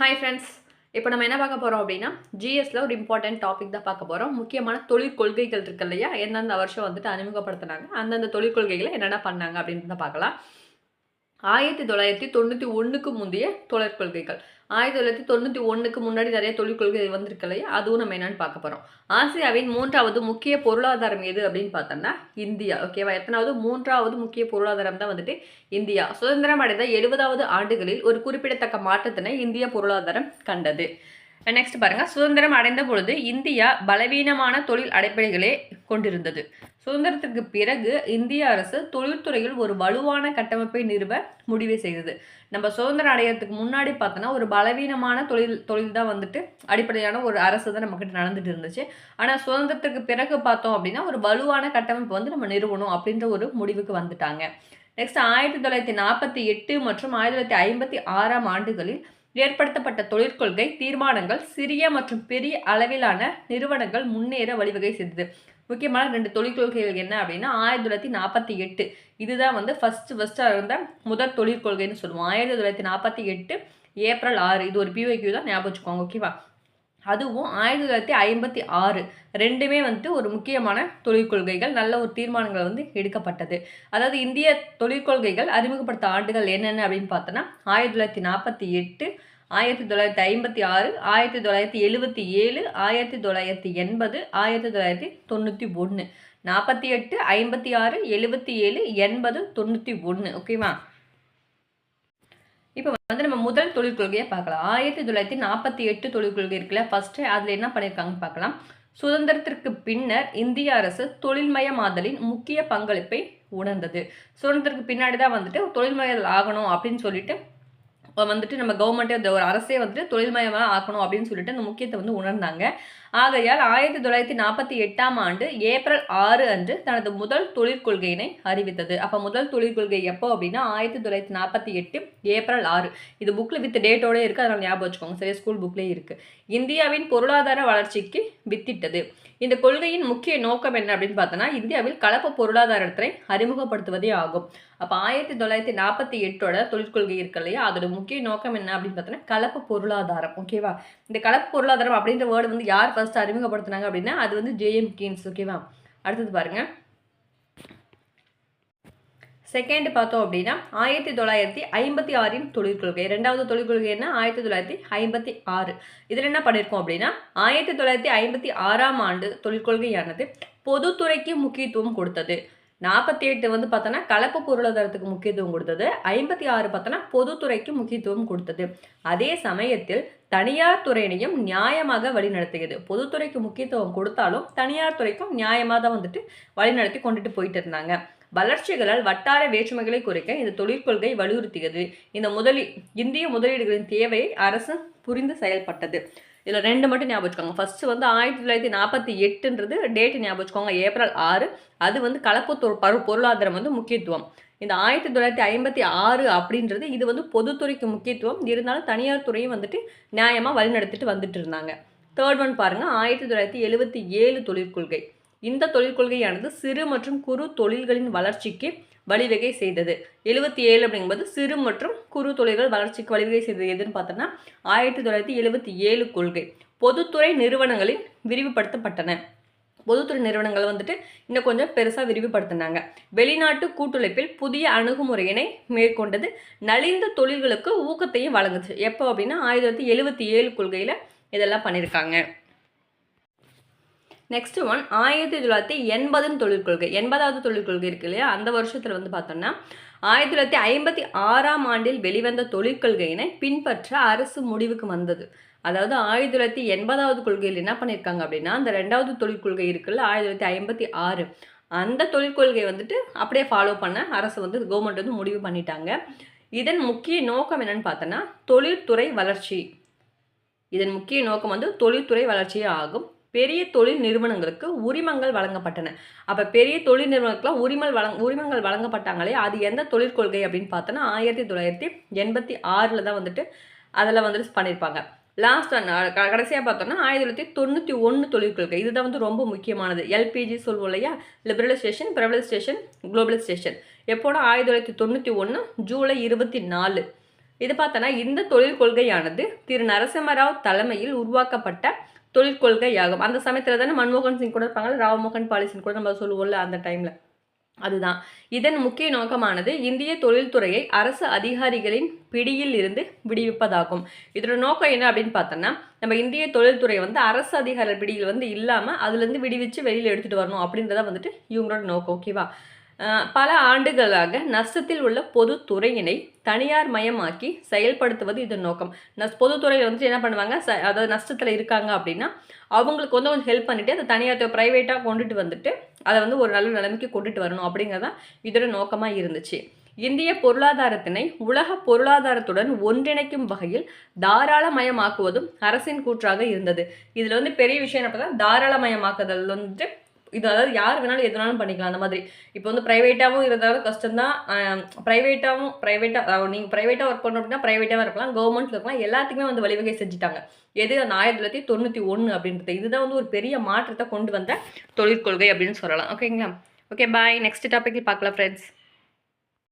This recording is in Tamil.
Hi friends. இப்போ நம்ம என்ன பார்க்க போகிறோம் அப்படின்னா, ஜிஎஸ்ல ஒரு இம்பார்ட்டன்ட் டாபிக் தான் பார்க்க போகிறோம். முக்கியமான தொழில் கொள்கைகள் இருக்கு இல்லையா, எந்தெந்த வருஷம் வந்துட்டு அறிமுகப்படுத்தினாங்க, அந்தந்த தொழில் கொள்கைகளை என்னென்ன பண்ணாங்க அப்படின்றத பார்க்கலாம். 1991க்கு முந்தைய தொழிற் கொள்கைகள். 1991க்கு முன்னாடி நிறைய தொழில் கொள்கை வந்திருக்கு இல்லையா, அதுவும் நம்ம என்னன்னு பார்க்க போகிறோம். ஆசியாவின் 3வது முக்கிய பொருளாதாரம் எது அப்படின்னு பார்த்தோம்னா இந்தியா. ஓகேவா? எத்தனாவது? 3வது முக்கிய பொருளாதாரம் தான் வந்துட்டு இந்தியா. சுதந்திரம் அடைந்த 70வது ஆண்டுகளில் ஒரு குறிப்பிடத்தக்க மாற்றத்தினை இந்திய பொருளாதாரம் கண்டது. நெக்ஸ்ட் பாருங்க. சுதந்திரம் அடைந்த பொழுது இந்தியா பலவீனமான தொழில் அடிப்படைகளே கொண்டிருந்தது. சுதந்திரத்திற்கு பிறகு இந்திய அரசு தொழில்துறையில் ஒரு வலுவான கட்டமைப்பை நிறுவ முடிவு செய்தது. நம்ம சுதந்திரம் அடையிறதுக்கு முன்னாடி பார்த்தோன்னா ஒரு பலவீனமான தொழில் தான் வந்துட்டு அடிப்படையான ஒரு அரசு தான் நம்மக்கிட்ட நடந்துட்டு இருந்துச்சு. ஆனால் சுதந்திரத்துக்கு பிறகு பார்த்தோம் அப்படின்னா ஒரு வலுவான கட்டமைப்பு வந்து நம்ம நிறுவனம் அப்படின்ற ஒரு முடிவுக்கு வந்துட்டாங்க. நெக்ஸ்ட் 1948 மற்றும் 1956 ஆண்டுகளில் ஏற்படுத்தப்பட்ட தொழிற்கொள்கை தீர்மானங்கள் சிறிய மற்றும் பெரிய அளவிலான நிறுவனங்கள் முன்னேற வழிவகை செய்தது. முக்கியமான 2 தொழிற்கொள்கைகள் என்ன அப்படின்னா 1948 இதுதான் வந்து ஃபர்ஸ்ட்டாக இருந்த முதல் தொழிற்கொள்கைன்னு சொல்லுவோம். 1948 ஏப்ரல் 6 இது ஒரு பிஒக்யூ தான், ஞாபகம் வச்சுக்கோங்க. ஓகேவா? அதுவும் 1956 ரெண்டுமே வந்துட்டு ஒரு முக்கியமான தொழிற்கொள்கைகள், நல்ல ஒரு தீர்மானங்கள் வந்து எடுக்கப்பட்டது. அதாவது இந்திய தொழிற்கொள்கைகள் அறிமுகப்படுத்த ஆண்டுகள் என்னென்ன அப்படின்னு பார்த்தோன்னா 1948, 1956, 1977, 1980, 1991. 48, 56, 77, 80, 91. ஓகேவா? இப்போ வந்து நம்ம முதல் தொழிற்கொள்கையை பார்க்கலாம். 1948 தொழிற்கொள்கை இருக்குல்ல, ஃபர்ஸ்ட் அதில் என்ன பண்ணியிருக்காங்கன்னு பார்க்கலாம். சுதந்திரத்திற்கு பின்னர் இந்திய அரசு தொழில்மயமாதலின் முக்கிய பங்களிப்பை உணர்ந்தது. சுதந்திரத்துக்கு பின்னாடி தான் வந்துட்டு தொழில்மயம் ஆகணும் அப்படின்னு சொல்லிட்டு வந்துட்டு நம்ம கவர்மெண்ட்டே ஒரு அரசே வந்துட்டு தொழில்மயமாக ஆக்கணும் அப்படின்னு சொல்லிட்டு அந்த முக்கியத்தை வந்து உணர்ந்தாங்க. ஆகையால் 1948ஆம் ஆண்டு ஏப்ரல் 6 அன்று தனது முதல் தொழிற்கொள்கையினை அறிவித்தது. அப்போ முதல் தொழிற்கொள்கை எப்போ அப்படின்னா 1948 ஏப்ரல் 6. இது புக்கில் வித் டேட்டோட இருக்குது, அதனால் ஞாபகம் வச்சுக்கோங்க. சரியா? ஸ்கூல் புக்லேயே இருக்குது. இந்தியாவின் பொருளாதார வளர்ச்சிக்கு வித்திட்டது. இந்த கொள்கையின் முக்கிய நோக்கம் என்ன அப்படின்னு பார்த்தோன்னா இந்தியாவில் கலப்பு பொருளாதாரத்தை அறிமுகப்படுத்துவதே ஆகும். அப்போ 1948 தொழிற்கொள்கை இருக்கு இல்லையா, அதோட முக்கிய நோக்கம் என்ன அப்படின்னு பார்த்தோன்னா கலப்பு பொருளாதாரம். ஓகேவா? இந்த கலப்பு பொருளாதாரம் அப்படின்ற வேர்டு வந்து யார் ஃபர்ஸ்ட் அறிமுகப்படுத்தினாங்க அப்படின்னா அது வந்து ஜேஎம் கீன்ஸ். ஓகேவா? அடுத்தது பாருங்க. செகண்ட் பார்த்தோம் அப்படின்னா 1956 தொழிற்கொள்கை. ரெண்டாவது தொழிற்கொள்கை என்ன? 1956. இதில் என்ன பண்ணியிருக்கோம் அப்படின்னா 1956ஆம் ஆண்டு தொழிற்கொள்கையானது பொதுத்துறைக்கு முக்கியத்துவம் கொடுத்தது. 48 வந்து பார்த்தோன்னா கலப்பு பொருளாதாரத்துக்கு முக்கியத்துவம் கொடுத்தது. 56 பார்த்தோன்னா பொதுத்துறைக்கு முக்கியத்துவம் கொடுத்தது. அதே சமயத்தில் தனியார் துறையினையும் நியாயமாக வழிநடத்தியது. பொதுத்துறைக்கு முக்கியத்துவம் கொடுத்தாலும் தனியார் துறைக்கும் நியாயமாக தான் வந்துட்டு வழிநடத்தி கொண்டுட்டு போயிட்டு இருந்தாங்க. வளர்ச்சிகளால் வட்டார வேற்றுமைகளை குறைக்க இந்த தொழிற்கொள்கை வலியுறுத்தியது. இந்திய முதலீடுகளின் தேவையை அரசு புரிந்து செயல்பட்டது. இதில் 2 மட்டும் ஞாபகம் வச்சுக்கோங்க. ஃபர்ஸ்ட் வந்து 1948ன்றது டேட் ஞாபகம் வச்சுக்கோங்க, ஏப்ரல் 6. அது வந்து கலப்பு பொருளாதாரம் வந்து முக்கியத்துவம். இந்த 1956 அப்படின்றது இது வந்து பொதுத்துறைக்கு முக்கியத்துவம் இருந்தாலும் தனியார் துறையும் வந்துட்டு நியாயமாக வழிநடத்திட்டு வந்துட்டு இருந்தாங்க. தேர்ட் ஒன் பாருங்க. 1977 தொழிற்கொள்கை. இந்த தொழிற்கொள்கையானது சிறு மற்றும் குறு தொழில்களின் வளர்ச்சிக்கு வழிவகை செய்தது. 77 அப்படிங்கும்போது சிறு மற்றும் குறு தொழில்கள் வளர்ச்சிக்கு வழிவகை செய்தது எதுன்னு பார்த்தோன்னா 1977 கொள்கை. பொதுத்துறை நிறுவனங்களில் விரிவுபடுத்தப்பட்டன. பொதுத்துறை நிறுவனங்கள் வந்துட்டு இன்னும் கொஞ்சம் பெருசாக விரிவுபடுத்தினாங்க. வெளிநாட்டு கூட்டுழைப்பில் புதிய அணுகுமுறையினை மேற்கொண்டது. நலிந்த தொழில்களுக்கு ஊக்கத்தையும் வழங்குச்சு. எப்போ அப்படின்னா 1977 கொள்கையில் இதெல்லாம் பண்ணியிருக்காங்க. Next one 1980 தொழிற்கொள்கை. 80வது தொழிற்கொள்கை இருக்கு இல்லையா, அந்த வருஷத்தில் வந்து பார்த்தோம்னா 1956ஆம் ஆண்டில் வெளிவந்த தொழிற்கொள்கையினை பின்பற்ற அரசு முடிவுக்கு வந்தது. அதாவது 1980வது கொள்கையில் என்ன பண்ணியிருக்காங்க அப்படின்னா அந்த 2வது தொழிற்கொள்கை இருக்குல்ல 1956 அந்த தொழிற்கொள்கை வந்துட்டு அப்படியே ஃபாலோ பண்ண அரசு வந்து கவர்மெண்ட் வந்து முடிவு பண்ணிட்டாங்க. இதன் முக்கிய நோக்கம் என்னன்னு பார்த்தோன்னா தொழில்துறை வளர்ச்சி. இதன் முக்கிய நோக்கம் வந்து தொழில்துறை வளர்ச்சியே ஆகும். பெரிய தொழில் நிறுவனங்களுக்கு உரிமங்கள் வழங்கப்பட்டன. அப்போ பெரிய தொழில் நிறுவனங்களுக்குலாம் உரிமங்கள் வழங்கப்பட்டாங்களே, அது எந்த தொழிற்கொள்கை அப்படின்னு பார்த்தோன்னா 1986 தான் வந்துட்டு அதில் வந்துட்டு பண்ணியிருப்பாங்க. லாஸ்ட் கடைசியாக பார்த்தோன்னா 1991 தொழிற்கொள்கை. இதுதான் வந்து ரொம்ப முக்கியமானது. எல்பிஜி சொல்லுவோம் இல்லையா, லிபரலைசேஷன், பிரைவேடைசேஷன், குளோபலைசேஷன். எப்போனா 1991 ஜூலை 24 இது பார்த்தோன்னா இந்த தொழில் கொள்கையானது திரு நரசிம்மராவ் தலைமையில் உருவாக்கப்பட்ட தொழில் கொள்கையாகும். அந்த சமயத்தில் தானே மன்மோகன் சிங் கூட இருப்பாங்க, ராவ்மோகன் பாலிசின்னு கூட நம்ம சொல்லுவோம்ல அந்த டைமில். அதுதான் இதன் முக்கிய நோக்கமானது இந்திய தொழில்துறையை அரசு அதிகாரிகளின் பிடியில் இருந்து விடுவிப்பதாகும். இதோட நோக்கம் என்ன அப்படின்னு பார்த்தோன்னா, நம்ம இந்திய தொழில்துறை வந்து அரசு அதிகார பிடியில் வந்து இல்லாமல் அதுலேருந்து விடுவிச்சு வெளியில் எடுத்துகிட்டு வரணும் அப்படின்றத வந்துட்டு இவங்களோட நோக்கம். ஓகேவா? பல ஆண்டுகளாக நஷ்டத்தில் உள்ள பொதுத்துறையினை தனியார் மயமாக்கி செயல்படுத்துவது இதன் நோக்கம். பொதுத்துறையில் வந்துட்டு என்ன பண்ணுவாங்க, அதாவது நஷ்டத்தில் இருக்காங்க அப்படின்னா அவங்களுக்கு வந்து கொஞ்சம் ஹெல்ப் பண்ணிவிட்டு அதை தனியார் ப்ரைவேட்டாக கொண்டுட்டு வந்துட்டு அதை வந்து ஒரு நல்ல நிலைமைக்கு கொண்டுட்டு வரணும் அப்படிங்கிறதான் இதோட நோக்கமாக இருந்துச்சு. இந்திய பொருளாதாரத்தினை உலக பொருளாதாரத்துடன் ஒன்றிணைக்கும் வகையில் தாராளமயமாக்குவதும் அரசின் கூற்றாக இருந்தது. இதில் வந்து பெரிய விஷயம் என்ன பார்த்தா, தாராளமயமாக்குதல் வந்துட்டு இது அதாவது யார் வேணாலும் எதுனாலும் பண்ணிக்கலாம். அந்த மாதிரி இப்போ வந்து ப்ரைவேட்டாகவும் இருந்தாலும் கஷ்டம்தான், ப்ரைவேட்டாக நீங்கள் ப்ரைவேட்டாக ஒர்க் பண்ணணும் அப்படின்னா ப்ரைவேட்டாகவும் இருக்கலாம், கவர்மெண்ட்டில் இருக்கலாம், எல்லாத்துக்குமே வந்து வழிவகை செஞ்சுட்டாங்க. எது அந்த 1991 அப்படின்றது இதுதான் வந்து ஒரு பெரிய மாற்றத்தை கொண்டு வந்த தொழிற்கொள்கை அப்படின்னு சொல்லலாம். ஓகேங்களா? ஓகே, பாய். நெக்ஸ்ட் டாப்பிக்கில் பார்க்கலாம் ஃப்ரெண்ட்ஸ்.